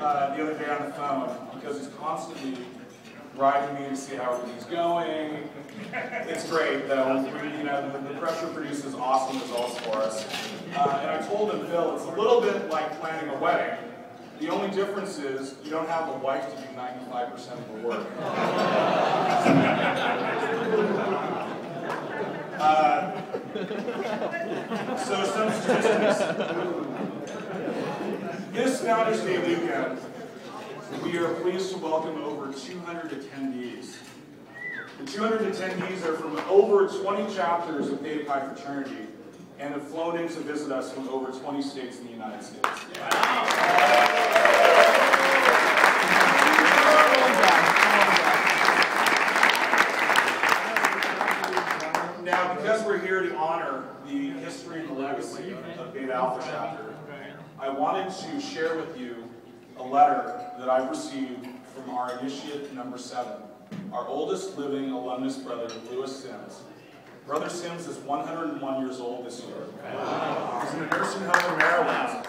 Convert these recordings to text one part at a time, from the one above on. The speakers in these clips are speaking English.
the other day on the phone because he's constantly writing me to see how everything's going. It's great, though. The pressure produces awesome results for us. And I told him, Phil, it's a little bit like planning a wedding. The only difference is you don't have a wife to do 95% of the work. So some statistics. This Founders Day weekend, we are pleased to welcome over 200 attendees. The 200 attendees are from over 20 chapters of Theta Chi fraternity and have flown in to visit us from over 20 states in the United States. Now, because we're here to honor the history and the legacy of Beta Alpha chapter, I wanted to share with you a letter that I've received from our initiate number 7, our oldest living alumnus brother, Lewis Sims. Brother Sims is 101 years old this year. He's in a nursing home in Maryland.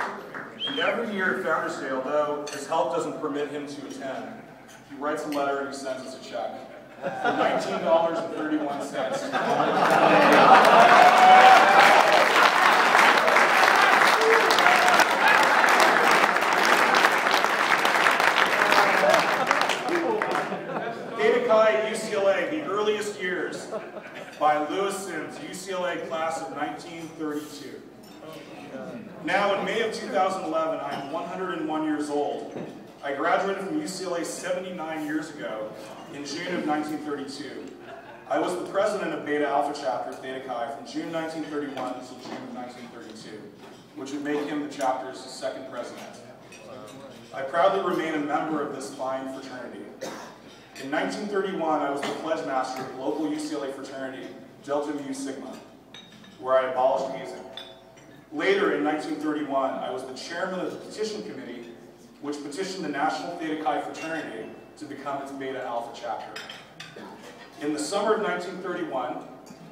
And every year at Founders Day, although his health doesn't permit him to attend, he writes a letter and he sends us a check for $19.31. Theta Chi at UCLA, the earliest years, by Lewis Sims, UCLA class of 1932. Now, in May of 2011, I am 101 years old. I graduated from UCLA 79 years ago in June of 1932. I was the president of Beta Alpha chapter of Theta Chi from June 1931 until June of 1932, which would make him the chapter's second president. I proudly remain a member of this fine fraternity. In 1931, I was the pledge master of the local UCLA fraternity, Delta Mu Sigma, where I abolished hazing. Later, in 1931, I was the chairman of the petition committee, which petitioned the National Theta Chi fraternity to become its Beta Alpha chapter. In the summer of 1931,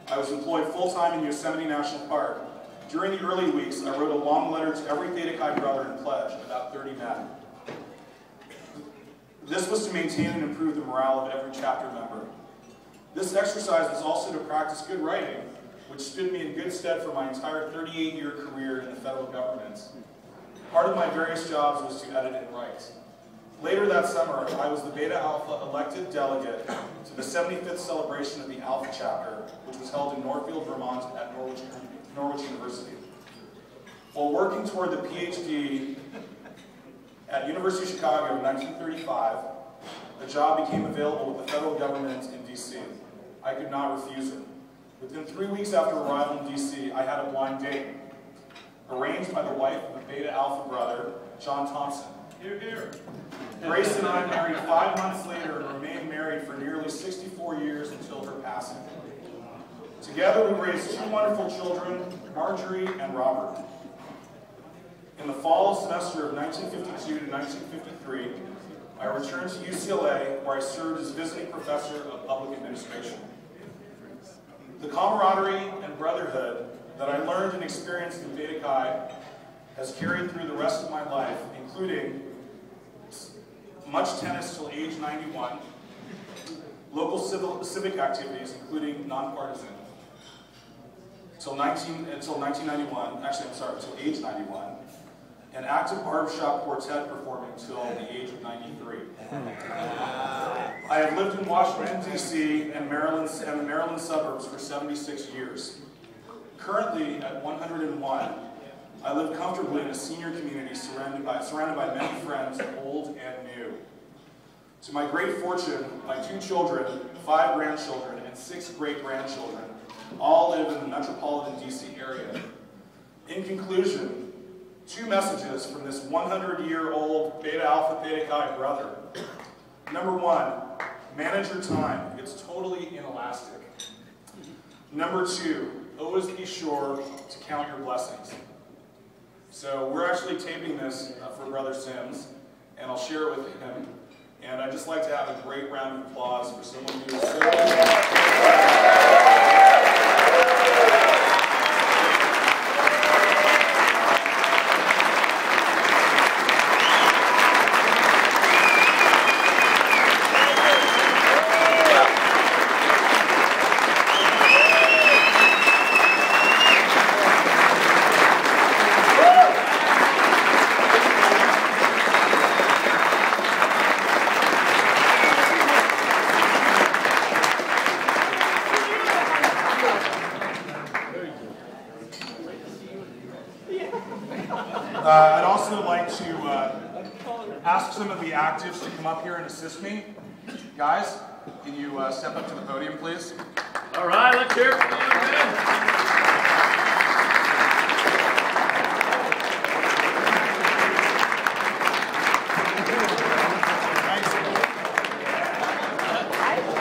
I was employed full-time in Yosemite National Park. During the early weeks, I wrote a long letter to every Theta Chi brother in pledge, about 30 men. This was to maintain and improve the morale of every chapter member. This exercise was also to practice good writing, which stood me in good stead for my entire 38-year career in the federal government. Part of my various jobs was to edit and write. Later that summer, I was the Beta Alpha elected delegate to the 75th celebration of the Alpha chapter, which was held in Northfield, Vermont at Norwich University. While working toward the PhD at University of Chicago in 1935, a job became available with the federal government in DC. I could not refuse it. Within 3 weeks after arrival in DC, I had a blind date, arranged by the wife of a Beta Alpha brother, John Thompson. Here, here. Grace and I married 5 months later and remained married for nearly 64 years until her passing. Together we raised 2 wonderful children, Marjorie and Robert. In the fall semester of 1952 to 1953, I returned to UCLA, where I served as visiting professor of public administration. The camaraderie and brotherhood that I learned and experienced in Theta Chi has carried through the rest of my life, including much tennis till age 91, local civic activities, including nonpartisan, until 1991, actually I'm sorry, until age 91, and active barbershop quartet performing until the age of 93. I have lived in Washington, D.C. and the Maryland suburbs for 76 years. Currently, at 101, I live comfortably in a senior community surrounded by many friends, old and new. To my great fortune, my 2 children, 5 grandchildren, and 6 great-grandchildren all live in the metropolitan D.C. area. In conclusion, 2 messages from this 100-year-old Beta Alpha Theta Chi brother. Number 1, manage your time. It's totally inelastic. Number 2, always be sure to count your blessings. So we're actually taping this for Brother Sims, and I'll share it with him. And I'd just like to have a great round of applause for someone who is so... I'd also like to ask some of the actives to come up here and assist me. Guys, can you step up to the podium, please? All right, let's hear it for the young men.